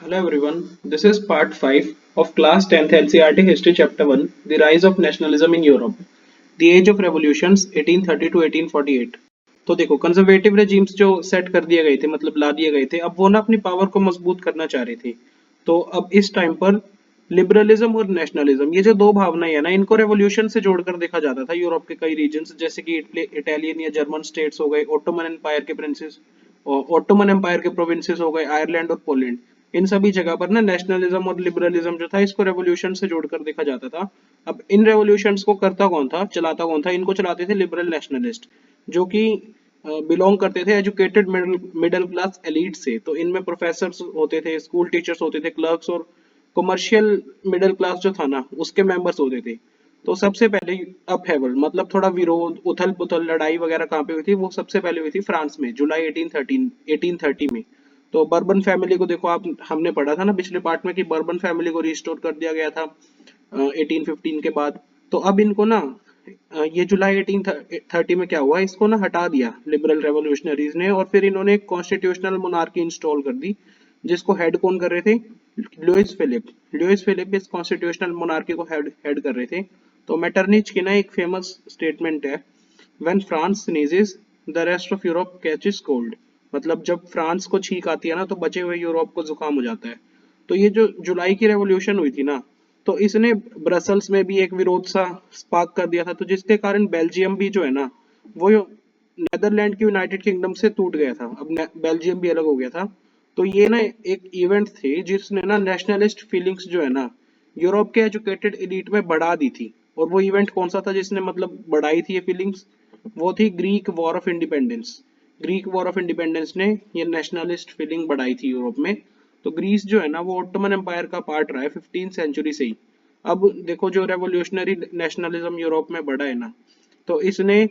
Hello everyone, this is part 5 of class 10th NCERT History Chapter 1, The Rise of Nationalism in Europe, The Age of Revolutions 1830 to 1848। तो देखो conservative regimes जो set कर दिए गए थे मतलब ला दिए गए थे, अब वो ना अपनी पावर को मजबूत करना चाह रहे थे। तो अब इस टाइम पर लिबरलिज्म और नेशनलिज्म ये जो दो भावनाएं है ना, इनको रेवोल्यूशन से जोड़कर देखा जाता था। यूरोप के कई रीजन्स जैसे कि इटालियन या जर्मन स्टेट्स हो गए, ओटोमन एम्पायर के प्रिंसेस ओटोमन एम्पायर के प्रोविंसेस हो गए, आयरलैंड और पोलैंड, इन सभी जगह पर ना नेशनलिज्म और लिबरलिज्म जो था इसको रेवोल्यूशन से जोड़कर देखा जाता था। अब इन रेवोल्यूशंस को करता कौन था, चलाता कौन था? इनको चलाते थे लिबरल नेशनलिस्ट, जो कि बिलोंग करते थे एजुकेटेड मिडिल क्लास एलिट से। तो इनमें प्रोफेसर होते थे, स्कूल टीचर्स होते थे, क्लर्क्स और कमर्शियल मिडिल क्लास जो था ना उसके मेंबर्स होते थे। तो सबसे पहले अपहेवल मतलब थोड़ा विरोध, उथल पुथल, लड़ाई वगैरह कहाँ पे हुई थी? वो सबसे पहले हुई थी फ्रांस में, जुलाई 1830 में। तो बर्बन फैमिली को देखो आप, हमने पढ़ा था ना पिछले पार्ट में कि बर्बन फैमिली को रिस्टोर कर दिया गया था 1815 के बाद। तो अब इनको ना ये जुलाई 1830 में क्या हुआ, इसको ना हटा दिया लिबरल रेवोल्यूशनरीज ने, और फिर इन्होंने एक कॉन्स्टिट्यूशनल मोनार्की इंस्टॉल कर दी, जिसको हेड कौन कर रहे थे? लुइस फिलिप इस कॉन्स्टिट्यूशनल मोनार्की को हेड हेड कर रहे थे। तो मेटरनिच की ना एक फेमस स्टेटमेंट है, when France sneezes the rest of Europe catches cold. मतलब जब फ्रांस को छींक आती है ना तो बचे हुए यूरोप को जुकाम हो जाता है। तो ये जो जुलाई की रेवोल्यूशन हुई थी ना, तो इसने ब्रसल्स में भी एक विरोध सा स्पार्क कर दिया था, तो जिसके कारण बेल्जियम भी जो है ना वो नेदरलैंड की यूनाइटेड किंगडम से टूट गया था। अब बेल्जियम भी अलग हो गया था। तो ये ना एक इवेंट थे जिसने ना नेशनलिस्ट फीलिंग्स जो है ना यूरोप के एजुकेटेड एलिट में बढ़ा दी थी। और वो इवेंट कौन सा था जिसने मतलब बढ़ाई थी ये फीलिंग्स? वो थी Greek war of independence. Greek war of independence ने ये नेशनलिस्ट फीलिंग बढ़ाई थी यूरोप में। तो ग्रीस जो है ना वो ओटोमन एम्पायर का पार्ट रहा है 15th सेंचुरी से ही। अब देखो जो रेवोल्यूशनरी नेशनलिज्म यूरोप में बढ़ा है ना, तो इसने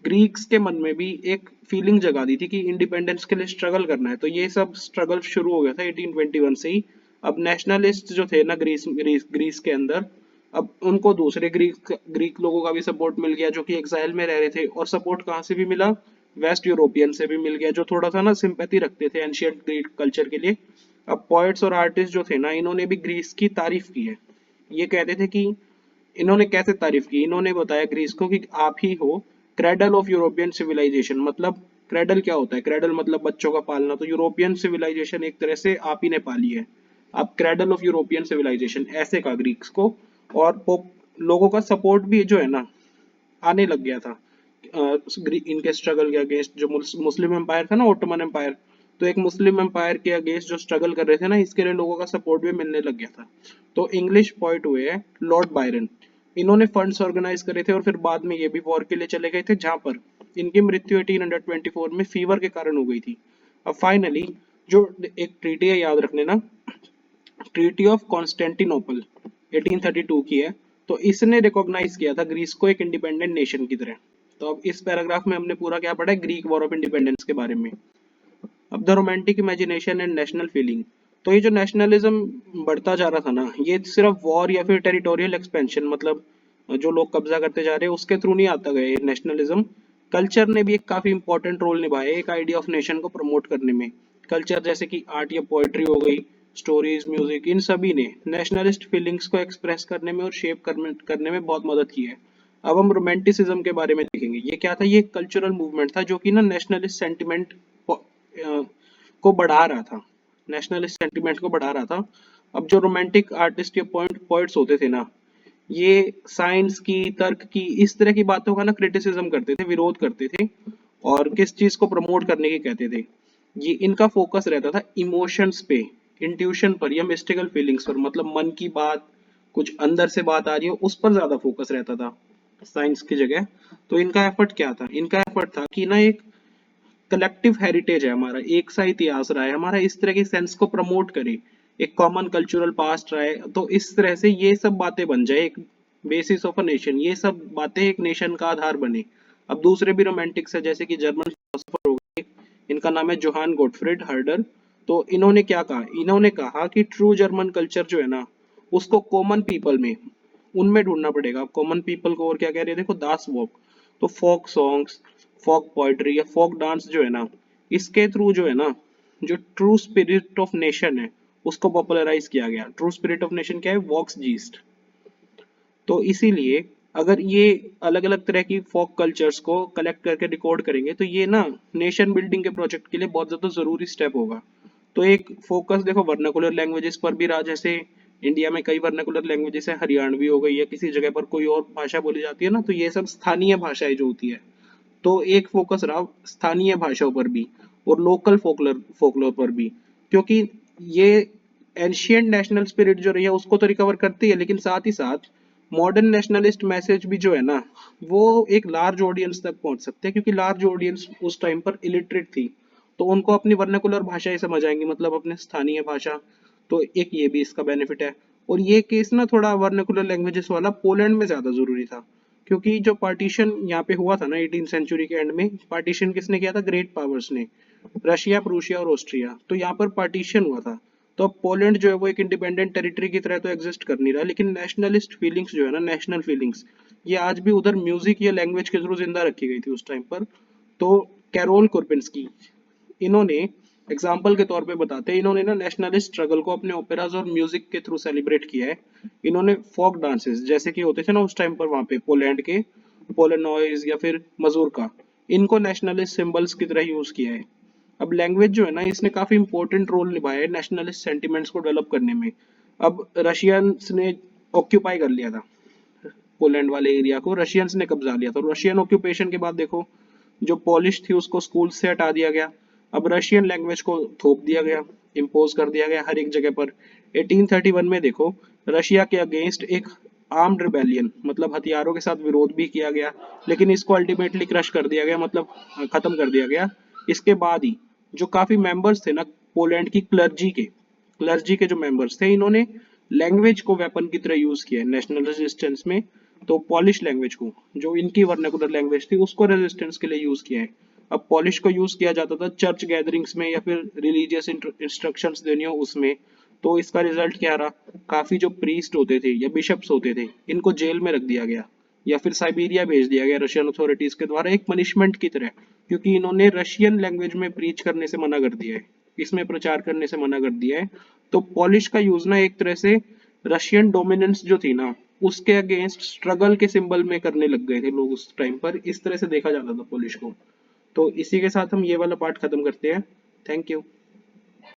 ग्रीक्स के मन में भी एक फीलिंग जगा दी थी कि इंडिपेंडेंस के लिए स्ट्रगल करना है। तो ये सब स्ट्रगल शुरू हो गया था 1821 से ही। अब नेशनलिस्ट जो थे ना ग्रीस के अंदर, अब उनको दूसरे ग्रीक ग्रीक लोगों का भी सपोर्ट मिल गया जो कि एग्जाइल में रह रहे थे। और सपोर्ट कहाँ से भी मिला? वेस्ट यूरोपियन से भी मिल गया, जो थोड़ा सा ना सिंपैथी रखते थे एंशियंट ग्रीक कल्चर के लिए। अब पोएट्स और आर्टिस्ट जो थे ना, इन्होंने भी ग्रीस की तारीफ की है। ये कहते थे कि, इन्होंने कैसे तारीफ की, इन्होंने बताया ग्रीस को कि आप ही हो क्रेडल ऑफ यूरोपियन सिविलाइजेशन। मतलब क्रेडल क्या होता है? क्रेडल मतलब बच्चों का पालना, तो यूरोपियन सिविलाइजेशन एक तरह से आप ही ने पाली है। आप क्रेडल ऑफ यूरोपियन सिविलाइजेशन ऐसे कहा ग्रीक्स को। और लोगों का सपोर्ट भी जो है ना आने लग गया था इनके स्ट्रगल के अगेंस्ट। जो मुस्लिम एम्पायर था ना, ओटोमन एम्पायर, तो एक मुस्लिम एम्पायर के अगेंस्ट जो स्ट्रगल कर रहे थे ना, इसके लिए लोगों का सपोर्ट भी मिलने लग गया था। तो इंग्लिश पोइट हुए हैं लॉर्ड बायरन, इन्होंने फंड्स ऑर्गेनाइज करे थे और फिर बाद में ये भी वॉर के लिए चले गए थे, जहां पर इनकी मृत्यु 1824 में फीवर के कारण हो गई थी। अब फाइनली जो एक ट्रीटी है, याद रखने ना, ट्रीटी ऑफ कॉन्स्टेंटिनोपल 1832 की है। तो इसने रिकॉग्नाइज किया था ग्रीस को एक इंडिपेंडेंट नेशन की तरह। तो अब इस पैराग्राफ में हमने पूरा क्या पढ़ा है? ग्रीक वॉर ऑफ इंडिपेंडेंस के बारे में। अब the romantic imagination and national feeling. तो ये जो नेशनलिज्म बढ़ता जा रहा था ना, ये सिर्फ वॉर या फिर टेरिटोरियल एक्सपेंशन मतलब जो लोग कब्जा करते जा रहे हैं उसके थ्रू नहीं आता गया ये नेशनलिज्म। कल्चर ने भी एक काफी इंपॉर्टेंट रोल निभाया एक आइडिया ऑफ नेशन को प्रमोट करने में। कल्चर जैसे कि आर्ट या पोएट्री हो गई, स्टोरीज, म्यूजिक, इन सभी ने नेशनलिस्ट फीलिंग्स को एक्सप्रेस करने में और शेप करने में बहुत मदद की है। अब हम रोमांटिसिज्म के बारे में देखेंगे। ये क्या था? ये एक कल्चरल मूवमेंट था जो कि ना नेशनलिस्ट सेंटिमेंट को बढ़ा रहा था, नेशनलिस्ट सेंटिमेंट को बढ़ा रहा था। अब जो रोमांटिक आर्टिस्ट या पोइट्स होते थे ना, ये साइंस की, तर्क की, इस तरह की बातों का ना क्रिटिसिज्म करते थे, विरोध करते थे, और किस चीज को प्रमोट करने की कहते थे? ये इनका फोकस रहता था इमोशंस पे, इंट्यूशन पर या मिस्टिकल फीलिंग्स पर। मतलब मन की बात, कुछ अंदर से बात आ रही हो, उस पर ज्यादा फोकस रहता था साइंस की जगह। तो इनका एफर्ट क्या था? इनका एफर्ट था कि ना एक कलेक्टिव हेरिटेज है हमारा, एक सा इतिहास रहा है हमारा, इस तरह की सेंस को प्रमोट करे, एक कॉमन कल्चरल पास्ट रहा है। तो इस तरह से ये सब बातें बन जाए एक बेसिस ऑफ अ नेशन, ये सब बातें एक नेशन का आधार बने। अब दूसरे भी रोमांटिक्स है जैसे कि जर्मन फिलोसोफर हो गए, इनका नाम है जोहान गोटफ्रिड हर्डर। तो इन्होंने क्या कहा? इन्होंने कहा कि ट्रू जर्मन कल्चर जो है ना उसको कॉमन पीपल में, उनमें ढूंढना पड़ेगा। कॉमन पीपल को और क्या कह रहे हैं देखो, दास वॉक। तो फोक सॉन्ग्स, फोक पोएट्री या फोक डांस जो है ना, इसके थ्रू जो है ना, जो ट्रू स्पिरिट ऑफ नेशन है उसको पॉपुलराइज किया गया। ट्रू स्पिरिट ऑफ नेशन क्या है? वॉक्स जीस्ट। तो इसीलिए अगर ये अलग अलग तरह की फोक कल्चर्स को कलेक्ट करके रिकॉर्ड करेंगे तो ये ना नेशन बिल्डिंग के प्रोजेक्ट के लिए बहुत ज्यादा जरूरी स्टेप होगा। तो एक फोकस देखो वर्नाकुलर लैंग्वेजेस पर भी रहा, जैसे इंडिया में कई वर्नाकुलर लैंग्वेजेस है, हरियाणवी हो गई या किसी जगह पर कोई और भाषा बोली जाती है ना, तो ये सब स्थानीय भाषाएं जो होती है। तो एक फोकस रहा स्थानीय भाषाओं पर भी और लोकल फोकलर फोकलोर पर भी, क्योंकि ये एंशियंट नेशनल स्पिरिट जो रही है उसको तो रिकवर करती है, लेकिन साथ ही साथ मॉडर्न नेशनलिस्ट मैसेज भी जो है ना वो एक लार्ज ऑडियंस तक पहुंच सकते हैं, क्योंकि लार्ज ऑडियंस उस टाइम पर इलिटरेट थी, तो उनको अपनी वर्नाकुलर भाषा ही समझ आएंगी, मतलब अपने स्थानीय भाषा। तो एक ये भी इसका बेनिफिट है। और ये केस ना थोड़ा वर्नाकुलर लैंग्वेजेस वाला पोलैंड में ज्यादा जरूरी था, क्योंकि जो पार्टीशन यहाँ पे हुआ था ना 18 सेंचुरी के एंड में, पार्टीशन किसने किया था? ग्रेट पावर्स ने, रशिया, प्रूशिया और ऑस्ट्रिया। तो यहाँ पर पार्टीशन हुआ था। तो अब पोलैंड जो है वो एक इंडिपेंडेंट टेरिटरी की तरह तो एग्जिस्ट कर नहीं रहा, लेकिन नेशनलिस्ट फीलिंग्स जो है ना, नेशनल फीलिंग्स, ये आज भी उधर म्यूजिक या लैंग्वेज के थ्रू जिंदा रखी गई थी उस टाइम पर। तो कैरोल कुरपिन्स्की, इन्होंने एग्जाम्पल के तौर पे बताते हैं, इन्होंने ना नेशनलिस्ट स्ट्रगल को अपने ओपेराज और म्यूजिक के थ्रू सेलिब्रेट किया है। इन्होंने फोक डांसेस जैसे कि होते थे ना उस टाइम पर वहां पे पोलैंड के, पोलेनॉइज या फिर मजूरका, इनको नेशनलिस्ट सिंबल्स की तरह यूज किया है। अब लैंग्वेज जो है ना इसने काफी इंपॉर्टेंट रोल निभाया है नेशनलिस्ट सेंटिमेंट्स को डेवलप करने में। अब रशियंस ने ऑक्यूपाई कर लिया था पोलैंड वाले एरिया को, रशियंस ने कब्जा लिया था। रशियन ऑक्यूपेशन के बाद देखो जो पॉलिश थी उसको स्कूल से हटा दिया गया, अब रशियन लैंग्वेज को थोप दिया गया, इम्पोज कर दिया गया हर एक जगह पर। 1831 में देखो रशिया के अगेंस्ट एक आर्म्ड रिबेलियन, मतलब हथियारों के साथ विरोध भी किया गया, लेकिन इसको अल्टीमेटली क्रश कर दिया गया, मतलब खत्म कर दिया गया। इसके बाद ही जो काफी मेंबर्स थे ना पोलैंड की क्लर्जी के जो मेंबर्स थे, इन्होंने लैंग्वेज को वेपन की तरह यूज किया है नेशनल रेजिस्टेंस में। तो पॉलिश लैंग्वेज को, जो इनकी वर्नाकुलर लैंग्वेज थी, उसको रेजिस्टेंस के लिए यूज किया है। अब पॉलिश को यूज किया जाता था चर्च गैदरिंग्स में या फिर रिलीजियस इंस्ट्रक्शंस देनी हो उसमें। तो इसका रिजल्ट क्या रहा? काफी जो प्रीस्ट होते थे या बिशप्स होते थे इनको जेल में रख दिया गया या फिर साइबेरिया भेज दिया गया रशियन अथॉरिटीज के द्वारा एक पनिशमेंट की तरह, क्योंकि इन्होंने रशियन लैंग्वेज में प्रीच करने से मना कर दिया है, इसमें प्रचार करने से मना कर दिया है। तो पॉलिश का यूज ना एक तरह से रशियन डोमिनेंस जो थी ना उसके अगेंस्ट स्ट्रगल के सिंबल में करने लग गए थे लोग उस टाइम पर, इस तरह से देखा जाता था पॉलिश को। तो इसी के साथ हम ये वाला पार्ट खत्म करते हैं। Thank you.